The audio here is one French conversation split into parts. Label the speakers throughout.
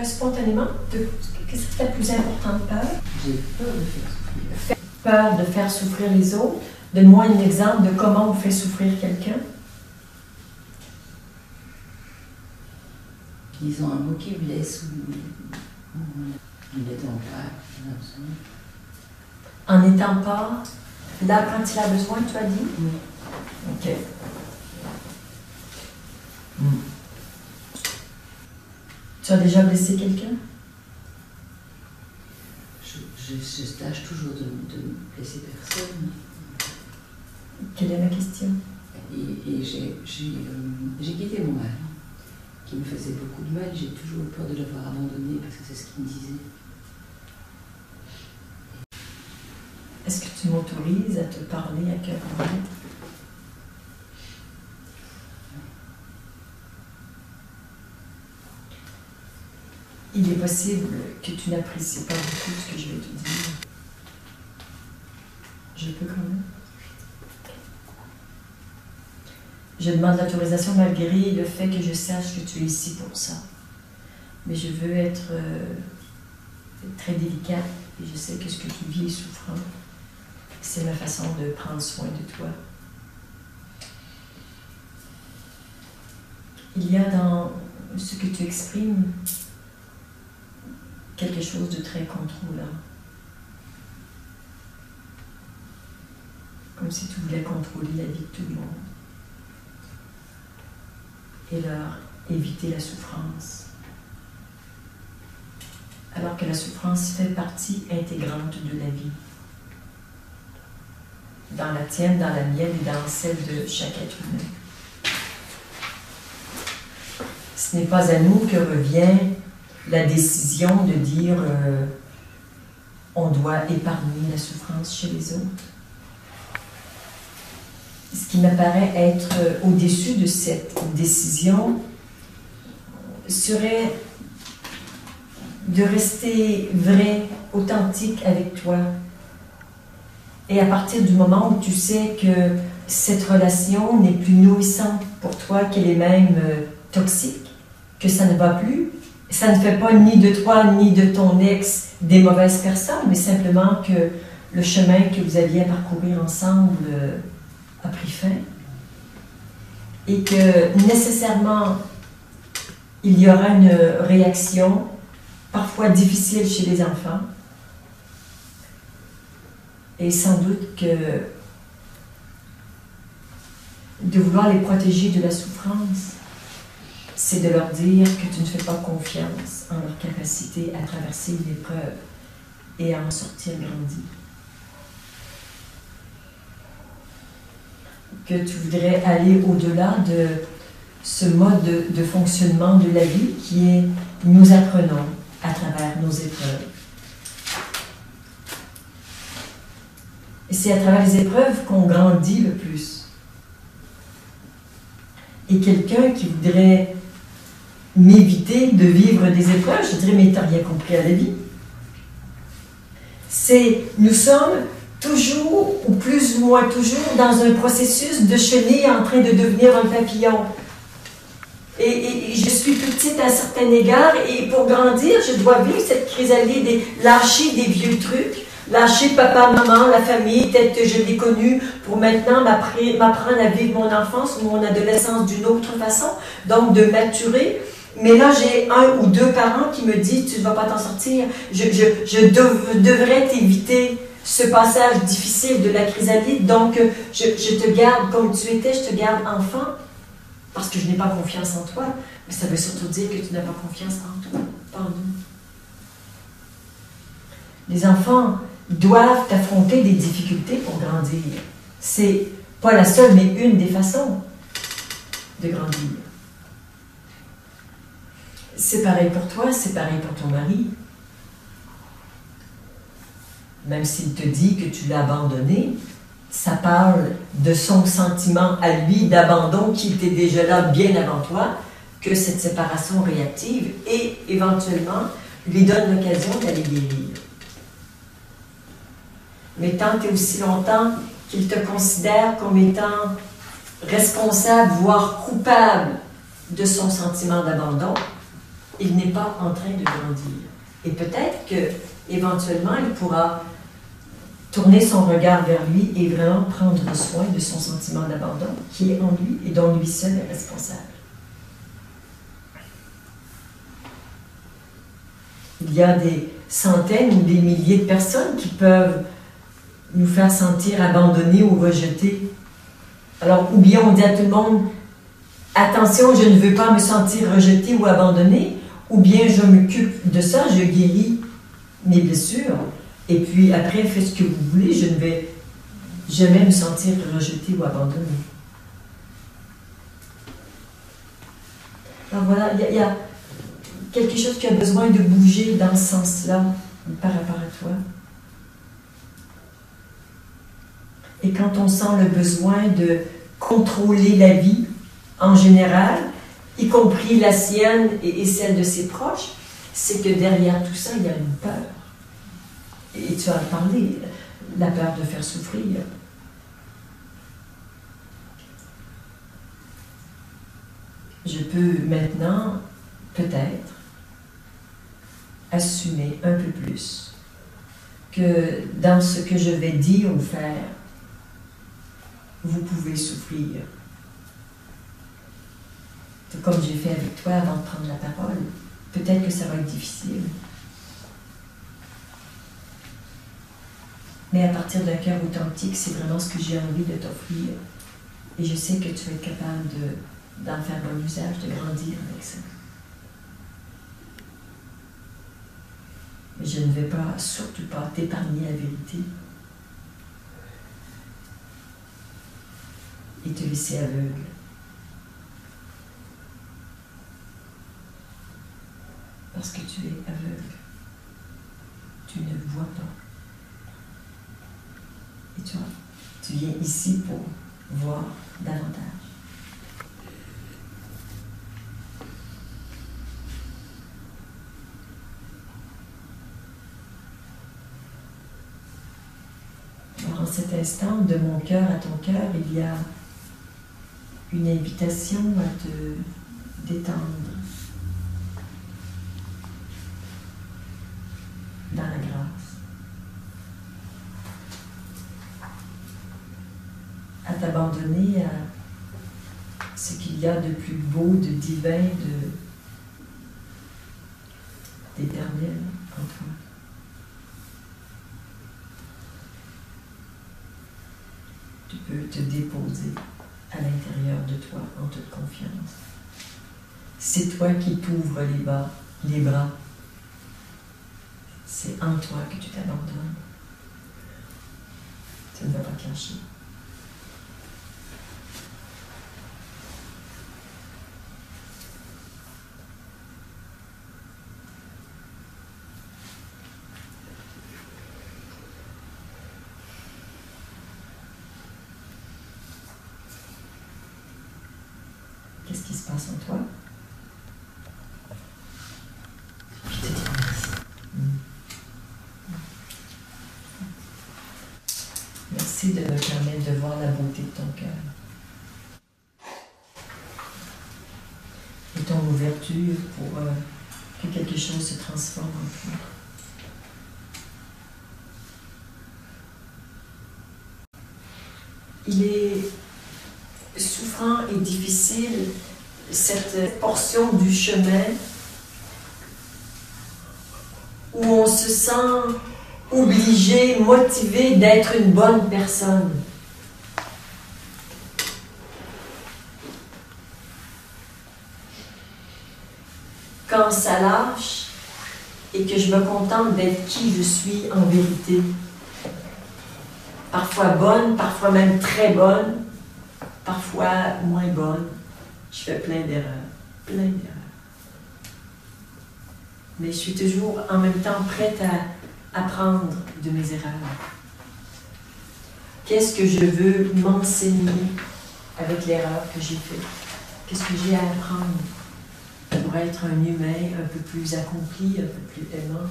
Speaker 1: spontanément, qu'est-ce que ta plus importante peur?
Speaker 2: J'ai peur de faire souffrir.
Speaker 1: Peur de faire souffrir les autres. Donne-moi un exemple de comment on fait souffrir quelqu'un.
Speaker 2: Ils ont un mot qui blesse ou il est en peur.
Speaker 1: En n'étant pas là quand il a besoin, tu as dit?
Speaker 2: Oui.
Speaker 1: OK. Tu as déjà blessé quelqu'un?
Speaker 2: Je tâche toujours de ne blesser personne.
Speaker 1: Quelle est ma question?
Speaker 2: Et j'ai quitté mon mari, qui me faisait beaucoup de mal. J'ai toujours eu peur de l'avoir abandonné parce que c'est ce qu'il me disait.
Speaker 1: Est-ce que tu m'autorises à te parler à cœur ouvert? Il est possible que tu n'apprécies pas beaucoup ce que je vais te dire. Je peux quand même. Je demande l'autorisation malgré le fait que je sache que tu es ici pour ça. Mais je veux être très délicate et je sais que ce que tu vis est souffrant. C'est ma façon de prendre soin de toi. Il y a dans ce que tu exprimes quelque chose de très contrôlant. Comme si tu voulais contrôler la vie de tout le monde. Et leur éviter la souffrance. Alors que la souffrance fait partie intégrante de la vie. Dans la tienne, dans la mienne et dans celle de chaque être humain. Ce n'est pas à nous que revient la décision de dire on doit épargner la souffrance chez les autres. Ce qui m'apparaît être au-dessus de cette décision serait de rester vrai, authentique avec toi. Et à partir du moment où tu sais que cette relation n'est plus nourrissante pour toi, qu'elle est même toxique, que ça ne va plus, ça ne fait pas ni de toi ni de ton ex des mauvaises personnes, mais simplement que le chemin que vous aviez à parcourir ensemble a pris fin. Et que nécessairement, il y aura une réaction parfois difficile chez les enfants. Et sans doute que de vouloir les protéger de la souffrance, c'est de leur dire que tu ne fais pas confiance en leur capacité à traverser l'épreuve et à en sortir grandi. Que tu voudrais aller au-delà de ce mode de fonctionnement de la vie qui est nous apprenons à travers nos épreuves. Et c'est à travers les épreuves qu'on grandit le plus. Et quelqu'un qui voudrait m'éviter de vivre des épreuves, je dirais, mais t'as rien compris à la vie. Nous sommes toujours, ou plus ou moins toujours, dans un processus de chenille en train de devenir un papillon. Et je suis petite à un certain égard, et pour grandir, je dois vivre cette chrysalide, lâcher des vieux trucs, lâcher papa, maman, la famille, peut-être que je l'ai connue, pour maintenant m'apprendre à vivre mon enfance ou mon adolescence d'une autre façon, donc de maturer. Mais là, j'ai un ou deux parents qui me disent « tu ne vas pas t'en sortir, je devrais t'éviter ce passage difficile de la chrysalide, donc je te garde comme tu étais, je te garde enfant, parce que je n'ai pas confiance en toi. » Mais ça veut surtout dire que tu n'as pas confiance en toi, pas en nous. Les enfants doivent affronter des difficultés pour grandir. C'est pas la seule, mais une des façons de grandir. C'est pareil pour toi, c'est pareil pour ton mari. Même s'il te dit que tu l'as abandonné, ça parle de son sentiment à lui d'abandon qui était déjà là bien avant toi, que cette séparation réactive et éventuellement lui donne l'occasion d'aller guérir. Mais tant et aussi longtemps qu'il te considère comme étant responsable, voire coupable de son sentiment d'abandon, il n'est pas en train de grandir. Et peut-être que éventuellement, il pourra tourner son regard vers lui et vraiment prendre soin de son sentiment d'abandon qui est en lui et dont lui seul est responsable. Il y a des centaines ou des milliers de personnes qui peuvent nous faire sentir abandonnés ou rejetés. Alors, ou bien on dit à tout le monde, attention, je ne veux pas me sentir rejeté ou abandonné, ou bien je m'occupe de ça, je guéris mes blessures, et puis après, faites ce que vous voulez, je ne vais jamais me sentir rejeté ou abandonné. Alors voilà, il y a quelque chose qui a besoin de bouger dans ce sens-là, par rapport à toi. Et quand on sent le besoin de contrôler la vie, en général, y compris la sienne et celle de ses proches, c'est que derrière tout ça, il y a une peur. Et tu as parlé, la peur de faire souffrir. Je peux maintenant, peut-être, assumer un peu plus que dans ce que je vais dire ou faire, vous pouvez souffrir. C'est comme j'ai fait avec toi avant de prendre la parole. Peut-être que ça va être difficile. Mais à partir d'un cœur authentique, c'est vraiment ce que j'ai envie de t'offrir. Et je sais que tu vas être capable d'en faire bon usage, de grandir avec ça. Mais je ne vais pas, surtout pas, t'épargner la vérité et te laisser aveugle. Parce que tu es aveugle. Tu ne vois pas. Et tu vois, tu viens ici pour voir davantage. Alors, en cet instant, de mon cœur à ton cœur, il y a une invitation à te détendre dans la grâce, à t'abandonner à ce qu'il y a de plus beau, de divin, d'éternel en toi. Tu peux te déposer à l'intérieur de toi en toute confiance. C'est toi qui t'ouvres les bras. C'est en toi que tu t'abandonnes. Tu ne vas pas te lâcher. Qu'est-ce qui se passe en toi?
Speaker 2: Je te dis merci.
Speaker 1: Merci de me permettre de voir la beauté de ton cœur. Et ton ouverture pour que quelque chose se transforme en toi. Il est souffrant et difficile, cette portion du chemin où on se sent obligé, motivé d'être une bonne personne. Quand ça lâche et que je me contente d'être qui je suis en vérité, parfois bonne, parfois même très bonne, parfois moins bonne. Je fais plein d'erreurs, plein d'erreurs. Mais je suis toujours en même temps prête à apprendre de mes erreurs. Qu'est-ce que je veux m'enseigner avec l'erreur que j'ai faite? Qu'est-ce que j'ai à apprendre pour être un humain un peu plus accompli, un peu plus aimant?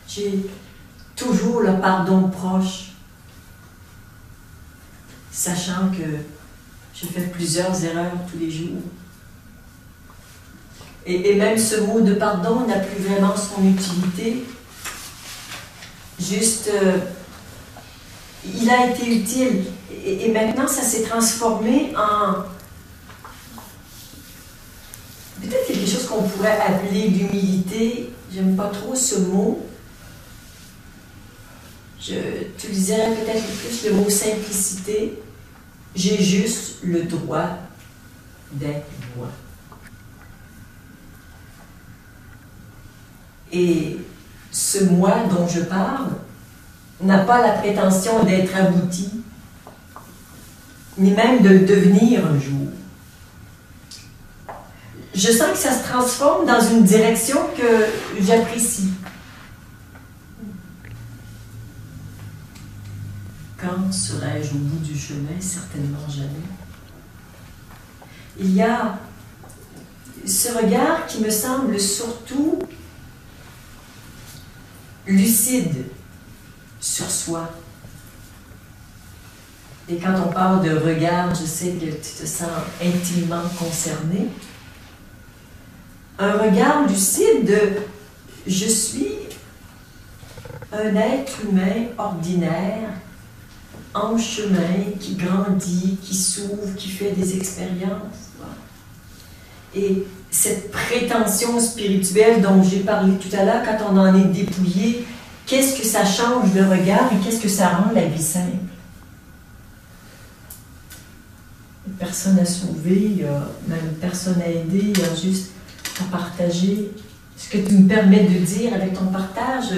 Speaker 1: J'ai toujours le pardon proche, sachant que je fais plusieurs erreurs tous les jours. Et même ce mot de pardon n'a plus vraiment son utilité. Juste, il a été utile. Et maintenant, ça s'est transformé en peut-être quelque chose qu'on pourrait appeler l'humilité. J'aime pas trop ce mot. J'utiliserais peut-être plus le mot simplicité. J'ai juste le droit d'être moi. Et ce moi dont je parle n'a pas la prétention d'être abouti, ni même de le devenir un jour. Je sens que ça se transforme dans une direction que j'apprécie. Quand serai-je au bout du chemin? Certainement jamais. Il y a ce regard qui me semble surtout lucide sur soi. Et quand on parle de regard, je sais que tu te sens intimement concerné. Un regard lucide de « je suis un être humain ordinaire, en chemin, qui grandit, qui s'ouvre, qui fait des expériences. » Et cette prétention spirituelle dont j'ai parlé tout à l'heure, quand on en est dépouillé, qu'est-ce que ça change le regard et qu'est-ce que ça rend la vie simple? Personne à sauver, il y a même personne à aider, il y a juste à partager. Ce que tu me permets de dire avec ton partage,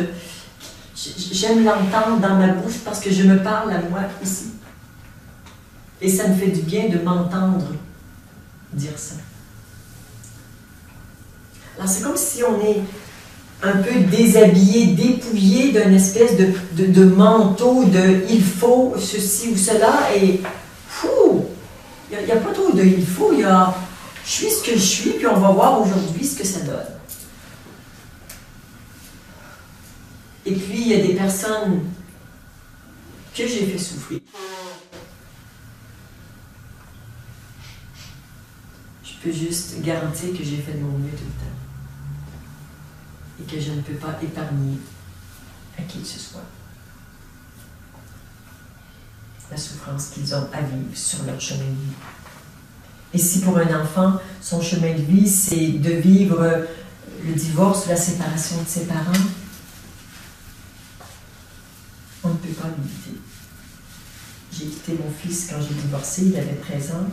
Speaker 1: j'aime l'entendre dans ma bouche parce que je me parle à moi ici. Et ça me fait du bien de m'entendre dire ça. Alors c'est comme si on est un peu déshabillé, dépouillé d'une espèce de manteau de « il faut ceci ou cela » et fou, il n'y a pas trop de « il faut », il y a « je suis ce que je suis » puis on va voir aujourd'hui ce que ça donne. Et puis il y a des personnes que j'ai fait souffrir. Je peux juste garantir que j'ai fait de mon mieux tout le temps. Et que je ne peux pas épargner à qui que ce soit la souffrance qu'ils ont à vivre sur leur chemin de vie. Et si pour un enfant, son chemin de vie, c'est de vivre le divorce ou la séparation de ses parents, on ne peut pas l'éviter. J'ai quitté mon fils quand j'ai divorcé, il avait 13 ans.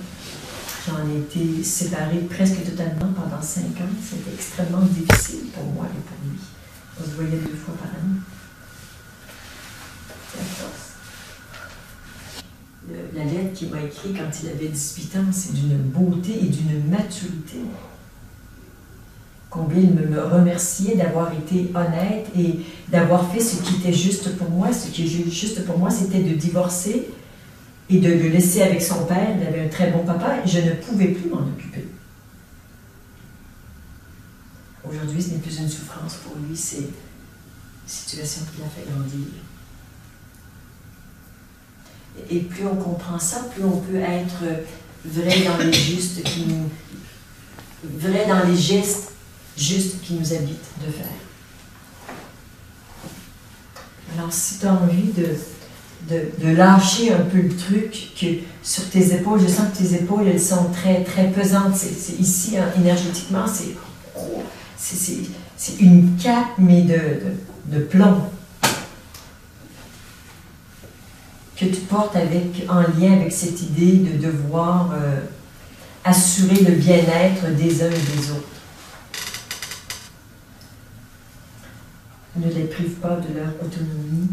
Speaker 1: J'en ai été séparée presque totalement pendant 5 ans. C'était extrêmement difficile pour moi et pour lui. On se voyait 2 fois par année. C'est la force. La lettre qu'il m'a écrite quand il avait 18 ans, c'est d'une beauté et d'une maturité. Combien il me remerciait d'avoir été honnête et d'avoir fait ce qui était juste pour moi. Ce qui est juste pour moi, c'était de divorcer et de le laisser avec son père. Il avait un très bon papa et je ne pouvais plus m'en occuper. Aujourd'hui, ce n'est plus une souffrance pour lui, c'est une situation qui l'a fait grandir. Et plus on comprend ça, plus on peut être vrai dans les justes vrai dans les gestes justes qui nous habitent de faire. Alors, si tu as envie de lâcher un peu le truc que sur tes épaules, je sens que tes épaules, elles sont très, très pesantes. C'est ici, hein, énergétiquement, c'est une cape, mais de plomb. Que tu portes en lien avec cette idée de devoir assurer le bien-être des uns et des autres. Ne les prive pas de leur autonomie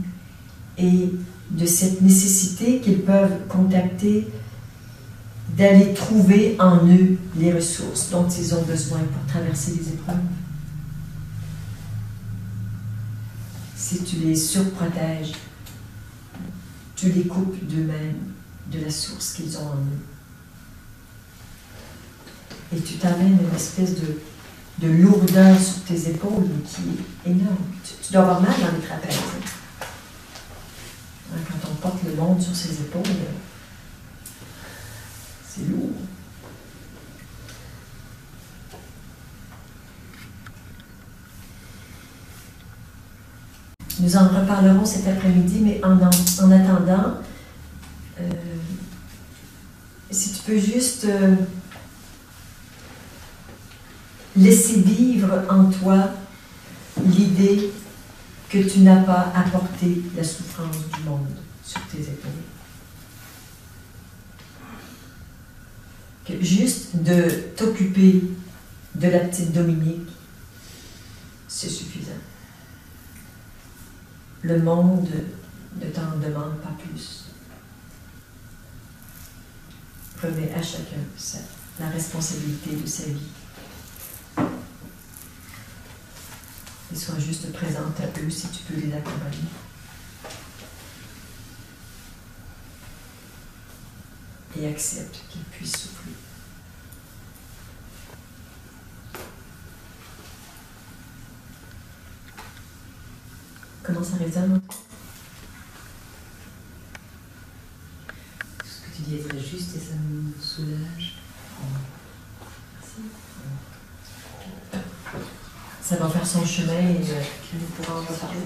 Speaker 1: et de cette nécessité qu'ils peuvent contacter d'aller trouver en eux les ressources dont ils ont besoin pour traverser les épreuves. Si tu les surprotèges, tu les coupes d'eux-mêmes, de la source qu'ils ont en eux. Et tu t'amènes une espèce de lourdeur sur tes épaules qui est énorme. Tu dois avoir mal dans les trapèzes. Hein, quand on porte le monde sur ses épaules, c'est lourd. Nous en reparlerons cet après-midi, mais en attendant, si tu peux juste laisser vivre en toi l'idée que tu n'as pas apporté la souffrance du monde sur tes épaules. Que juste de t'occuper de la petite Dominique, c'est suffisant. Le monde ne t'en demande pas plus. Remets à chacun la responsabilité de sa vie. Et sois juste présente à eux si tu peux les accompagner. Et accepte qu'ils puissent souffrir. Comment ça résonne?
Speaker 2: Ce que tu dis est très juste et ça me soulage. Merci.
Speaker 1: Ça va faire son chemin et tu pourras en reparler.